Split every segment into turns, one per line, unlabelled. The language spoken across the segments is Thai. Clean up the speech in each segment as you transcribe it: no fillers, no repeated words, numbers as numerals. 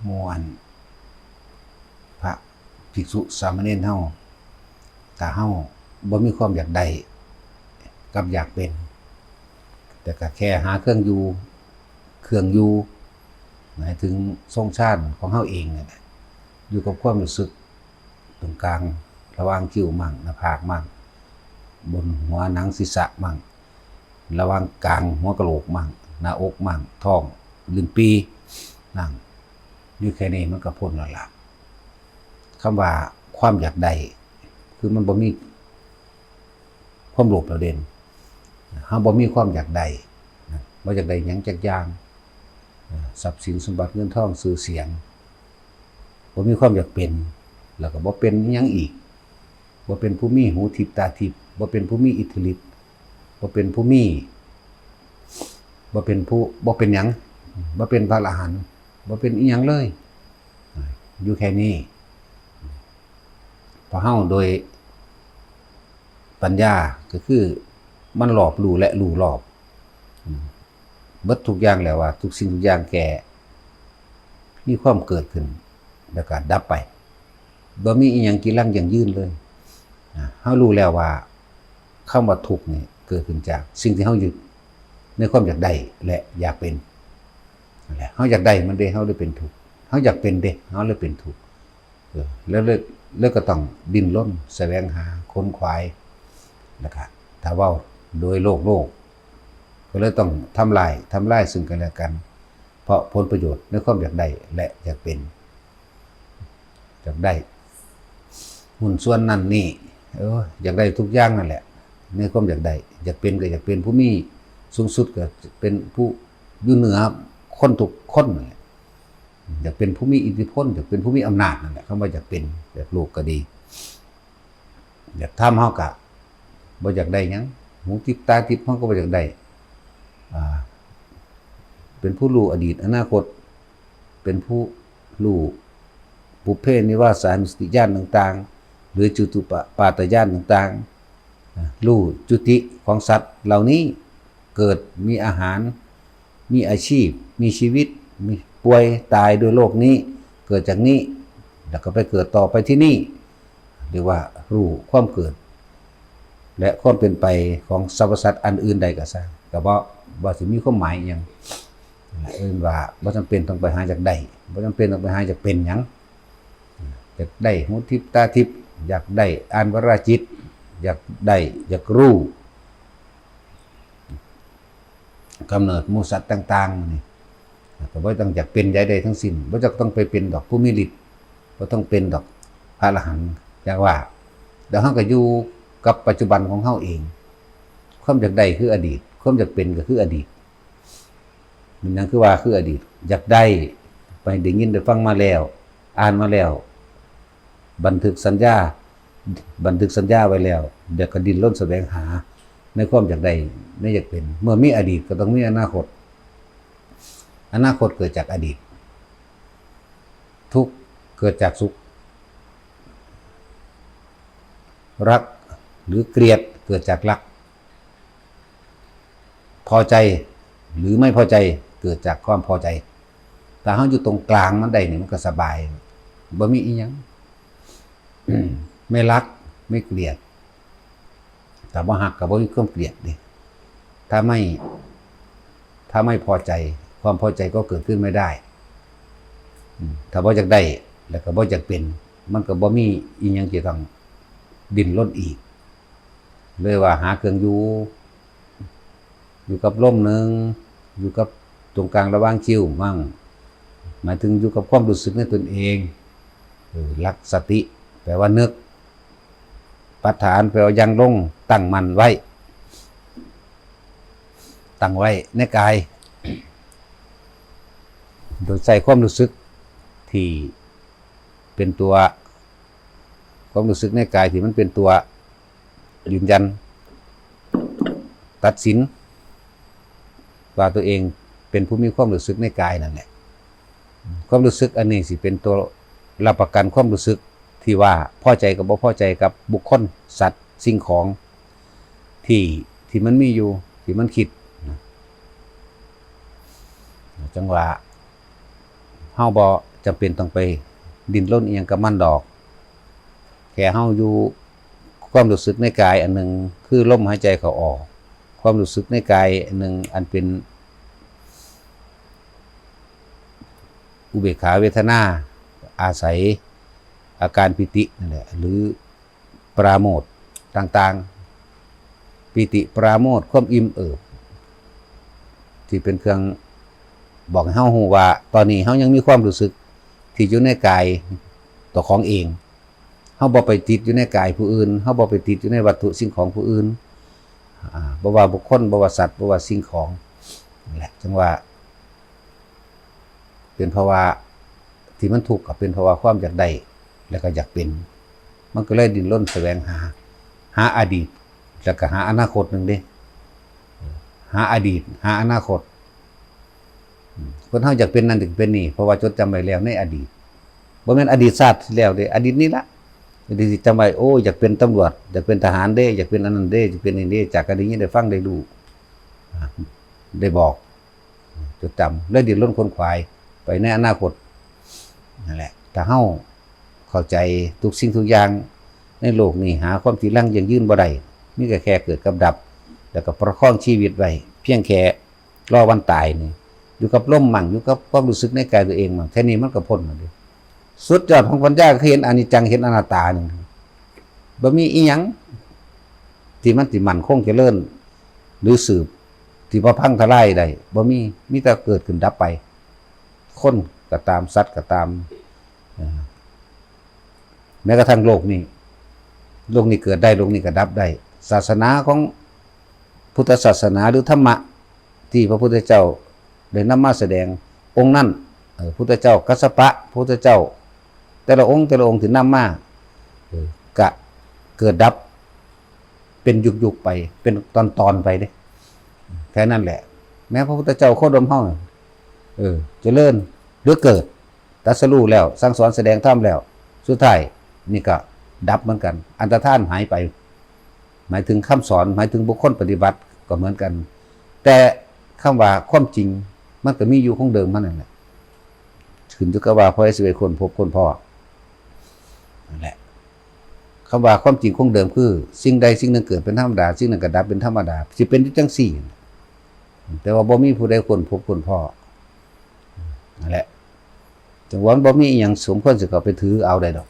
มวนพระภิกษุสามเณรเฮาถ้าเฮาบ่มีความอยากได้กับอยากเป็นแต่ก็แค่หาเครื่องอยู่หมายถึงทรงชาติของเฮาเองนั่นแหละอยู่กับความรู้สึกตรงกลางระหว่างคิ้วมั่งหน้าผากมั่งบนหัวหนังศีรษะมั่งระหว่างกลางหัวกะโหลกมั่งหน้าอกมั่งท้องลิ้นปีนั่งอยู่แค่นี้มันก็พ้นแล้วล่ะคำว่าความอยากได้คือมันบ่มีความโลภประเด็นเฮาบ่มีความอยากได้บ่อยากได้หยังจักอย่างทรัพย์สินสมบัติเงินทองชื่อเสียงบ่มีความอยากเป็นแล้วก็บ่เป็นหยังอีกบ่เป็นผู้มีหูทิพย์ตาทิพย์บ่เป็นผู้มีอิทธิฤทธิ์บ่เป็นผู้มีบ่เป็นหยังบ่เป็นพระอรหันต์บ่เป็นอีหยังเลยอยู่แค่นี้พอเฮาโดยปัญญาก็คือมันรอบรู้และรู้รอบเบิดทุกอย่างแล้วว่าทุกสิ่งทุกอย่างแก่มีความเกิดขึ้นแล้วก็ดับไปบ่มีอีหยังกีรังอย่างยืนเลยเฮารู้แล้วว่าคำว่าทุกข์นี่เกิดขึ้นจากสิ่งที่เฮายึดในความอยากได้และอยากเป็นนั่นแหละเฮาอยากได้มันเด้เฮาเลยเป็นทุกข์เฮาอยากเป็นเด้เฮาเลยเป็นทุกข์แล้วก็ต้องดิ้นรนแสวงหาค้นคว้าแล้วก็ถ้าเว้าโดยโลกก็เลยต้องทำลายซึ่งกันและกันเพราะผลประโยชน์ในความอยากได้และอยากเป็นอยากได้หุ้นส่วนนั้นนี่อยากได้ทุกอย่างนั่นแหละในความอยากได้อยากเป็นก็อยากเป็นผู้มีสูงสุดก็เป็นผู้อยู่เหนือคนทุกคนนั่นแหละอยากเป็นผู้มีอิทธิพลอยากเป็นผู้มีอำนาจนั่นแหละคำว่าอยากเป็นอยากลูกก็ดีอยากทำเฮาก็บ่อยากได้หยังหูทิพตาทิพเฮาก็บ่อยากได้เป็นผู้รู้อดีตอนาคตเป็นผู้รู้ปุพเพนิวาสานุสติญาณต่างๆหรือจุตุปาตญาณต่างๆรู้จุติของสัตว์เหล่านี้เกิดมีอาหารมีอาชีพมีชีวิตมีป่วยตายโดยโลกนี้เกิดจากนี้แล้วก็ไปเกิดต่อไปที่นี่เรียกว่ารู้ความเกิดและความเป็นไปของสรรพสัตว์อันอื่นใดก็ซะก็บ่สิมีความหมายหยังว่าบ่จำเป็นต้องไปหาจากได้บ่จำเป็นต้องไปหาจากเป็นหยังอยากได้หูทิพตาทิพอยากได้อ่านวราจิตอยากได้อยากรู้กำเนิดหมู่สัตว์ต่างๆนี่ก็บ่ต้องอยากเป็นใดใดทั้งสิ้นบ่จะต้องไปเป็นดอกผู้มีฤทธิ์บ่ต้องเป็นดอกพระอรหันต์อย่างว่าแล้วเฮาก็อยู่กับปัจจุบันของเฮาเองความอยากได้คืออดีตความอยากเป็นก็คืออดีตมันนั่นคือว่าคืออดีตอยากได้ไปได้ยินได้ฟังมาแล้วอ่านมาแล้วบันทึกสัญญาไว้แล้วเดี๋ยวก็ดิ้นรนแสวงหาในความอยากได้ในอยากเป็นเมื่อมีอดีตก็ต้องมีอนาคตเกิดจากอดีตทุกข์เกิดจากสุขรักหรือเกลียดเกิดจากรักพอใจหรือไม่พอใจเกิดจากความพอใจแต่เฮาอยู่ตรงกลางมันได้นี่มันก็สบายบ่มีอีหยังไม่รักไม่เกลียดแต่บ่ฮักก็บ่มีความเกลียดดิถ้าไม่พอใจความพอใจก็เกิดขึ้นไม่ได้ถ้าบ่อยากได้แล้วก็บ่อยากเป็นมันก็บ่มีอีหยังที่ต้องดิ้นรนอีกเลยว่าหาเครื่องอยู่กับลมนึงอยู่กับตรงกลางระหว่างคิ้วมั่งหมายถึงอยู่กับความรู้สึกในตนเองหลักสติแปลว่านึกปัฏฐานแปลว่ายังลงตั้งมั่นไว้ในกายโดยใส่ความรู้สึกที่เป็นตัวความรู้สึกในกายที่มันเป็นตัวยืนยันตัดสินว่าตัวเองเป็นผู้มีความรู้สึกในกายนั่นแหละความรู้สึกอันนี้สิเป็นตัวรับประกันความรู้สึกที่ว่าพอใจกับบ่พอใจกับบุคคลสัตว์สิ่งของที่มันมีอยู่ที่มันคิดจังว่าเฮาบ่ จำเป็นต้องไปดิ้นรนอีหยังกับมันดอกแค่เฮาอยู่ความรู้สึกในกายอันหนึ่งคือลมหายใจเข้าออกความรู้สึกในกายอันหนึ่งอันเป็นอุเบกขาเวทนาอาศัยอาการปิตินั่นแหละหรือปราโมทย์ต่างๆปิติปราโมทย์ความอิ่มเอิบที่เป็นเครื่องบอกให้เฮาฮู้ว่าตอนนี้เฮายังมีความรู้สึกที่อยู่ในกายตัวของเองเฮาบ่ไปติดอยู่ในกายผู้อื่นเฮาบ่ไปติดอยู่ในวัตถุสิ่งของผู้อื่นบ่ว่าบุคคลบ่ว่าสัตว์บ่ว่าสิ่งของนั่นแหละจังว่าเป็นภาวะที่มันทุกข์ก็เป็นภาวะความอยากได้แล้วก็อยากเป็นมันก็เลยดิ้นรนแสวงหาอดีตแล้วก็หาอนาคตนึงเด้หาอดีตหาอนาคตคนเฮาอยากเป็นนั่นถึงเป็นนี่เพราะว่าจดจำไว้แล้วในอดีตบ่แม่นอดีตชาติที่แล้วเด้อดีตนี้ละอดีตจำไว้โอ้อยากเป็นตำรวจอยากเป็นทหารเด้อยากเป็นอันนั้นเด้อยากเป็นนี่เด้จากกันนี้ได้ฟังได้รู้ได้บอกจดจำแล้วดิ้นรนค้นขวายไปในอนาคตนั่นแหละถ้าเฮาเข้าใจทุกสิ่งทุกอย่างในโลกนี้หาความที่ยั่งยืนบ่ได้มีแค่เกิดกับดับแล้วก็ประคองชีวิตไว้เพียงแค่รอวันตายนี่อยู่กับลมมั่งอยู่กับความรู้สึกในกายตัวเองมั่งแค่นี้มันก็พ้นแล้วดิสุดยอดของปัญญาคือเห็นอนิจจังเห็นอนัตตานี่บ่มีอีหยังที่มันสิมั่นคงเจริญหรือสืบที่บ่พังทลายได้บ่มีแต่เกิดขึ้นดับไปคนก็ตามสัตว์ก็ตามแม้กระทั่งโลกนี้เกิดได้โลกนี้ก็ดับได้ศาสนาของพุทธศาสนาหรือธรรมะที่พระพุทธเจ้าได้นำมาแสดงองค์นั้นพุทธเจ้ากัสสปะพุทธเจ้าแต่ละองค์ที่นำมากะเกิดดับเป็นยุคไปเป็นตอนไปเด้แค่นั้นแหละแม้พระพุทธเจ้าโคดมเฮาเจริญหรือเกิดตรัสรู้แล้วสั่งสอนแสดงธรรมแล้วสุดท้ายนี่ก็ดับเหมือนกันอันตรธานหายไปหมายถึงคำสอนหมายถึงบุคคลปฏิบัติก็เหมือนกันแต่คำว่าความจริงมันก็มีอยู่คงเดิมมันนั่นแหละขึ้นอยู่กับว่าพอสิเป็นคนพบคนพ่อนั่นแหละคำว่าความจริงคงเดิมคือสิ่งใดสิ่งหนึ่งเกิดเป็นธรรมดาสิ่งหนึ่งก็ดับเป็นธรรมดาสิเป็นจังซี่แต่ว่าบ่มีผู้ใดคนพบคนพ่อนั่นแหละจังหวะบ่มีอีหยังสมควรสิเข้าไปถือเอาได้ดอก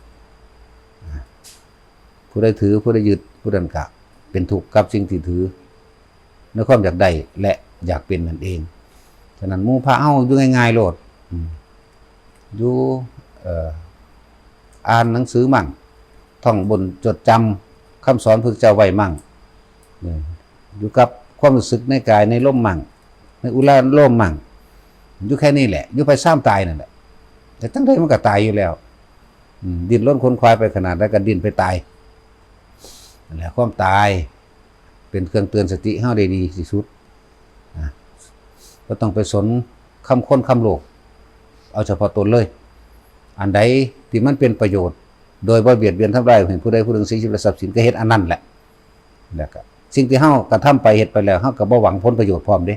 ผู้ใดถือผู้ใดยึดผู้นั้นก็เป็นทุกข์กับสิ่งที่ถือในความอยากได้และอยากเป็นนั่นเองฉะนั้นหมู่พระเฮาอยู่ง่ายๆโลดอยู่อ่านหนังสือมั่งท่องบนจดจำคำสอนพระพุทธเจ้าไว้มั่งอยู่กับความรู้สึกในกายในลมมั่งในอุราลมมั่งอยู่แค่นี้แหละอยู่ไปซ้ำตายนั่นแหละแต่ตั้งใจมันก็ตายอยู่แล้วดิ้นรนค้นคว้าไปขนาดนั้นก็ดิ้นไปตายนั่นแหละความตายเป็นเครื่องเตือนสติให้เราได้ดีที่สุดก็ต้องไปสนคำค้นคำโลกเอาเฉพาะตนเลยอันใดที่มันเป็นประโยชน์โดยบ่เบียดเบียนทำลายผู้ใดผู้หนึ่งสิ่งชีวิตและทรัพย์สินก็เฮ็ดอันนั้นแหละแล้วก็สิ่งที่เฮากระทำไปเฮ็ดไปแล้วเฮาก็บ่หวังผลประโยชน์พร้อมเด้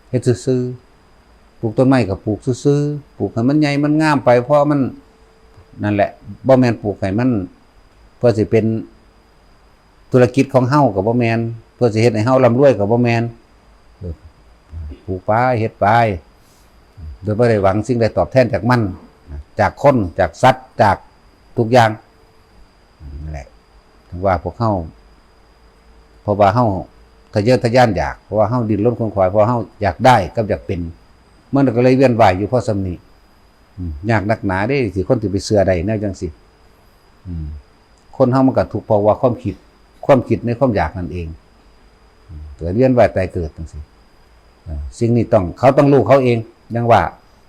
เฮ็ดซื่อๆปลูกต้นไม้ก็ปลูกซื่อๆปลูกให้มันใหญ่มันงามไปเพราะมันนั่นแหละบ่แม่นปลูกให้มันเพื่อสิเป็นธุรกิจของเฮาก็บ่แม่นเพื่อสิเฮ็ดให้เฮาร่ำรวยก็บ่แม่นปลูกไปเฮ็ดไปโดยบ่ได้หวังสิ่งใดตอบแทนจากมันจากคนจากสัตว์จากทุกอย่างนั่นแหละถึงว่าพวกเฮาเพราะว่าเฮาทะเยอทะยานอยากเพราะว่าเฮาดิ้นรนขวนขวายเพราะเฮาอยากได้กับอยากเป็นมันก็เลยเวียนว่ายอยู่เพราะสำนี้ยากนักหนาเด้สิคนที่ไปเชื่อได้แนวจังซี่คนเฮามันก็ถูกเพราะว่าความคิดในความอยากนั่นเองเกิดเวียนว่ายตายเกิดจังซี่สิ่งนี้เขาต้องรู้เขาเองยังว่า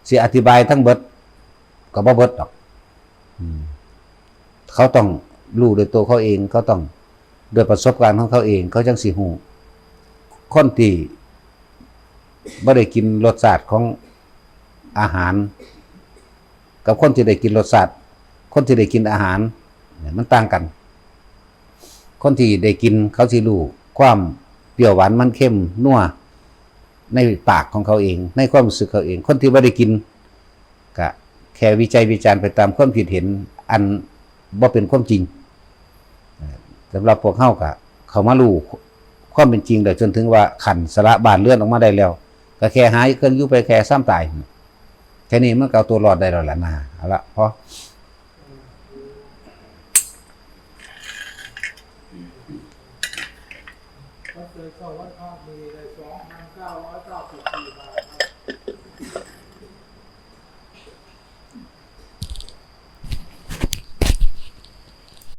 สิอธิบายทั้งเบิดก็บ่เบิดดอกเขาต้องรู้โดยตัวเขาเองเขาต้องโดยประสบการณ์ของเขาเองเขาจังสิฮู้คนที่บ่ได้กินรสชาติของอาหารกับคนที่ได้กินรสชาติคนที่ได้กินอาหารเนี่ยมันต่างกันคนที่ได้กินเขาสิรู้ความเปรี้ยวหวานมันเค็มนัวในปากของเขาเองในความรู้สึกเขาเองคนที่บ่ได้กินก็แ ค่วิจัยวิจารณ์ไปตามความคิดเห็นอันบ่เป็นความจริงสำหรับพวกเฮาก็เขามารู้ความเป็นจริงแล้วจนถึงว่าขันสละบ้านเรือนออกมาได้แล้วก็แค่หายเครื่องอยู่ไปแค่ซ้ำตายแค่นี้มันก็เอาตัวรอดได้แล้วล่ะนะเอาละพอ
วัดเคยเข้าวัดภาคมีได้2,990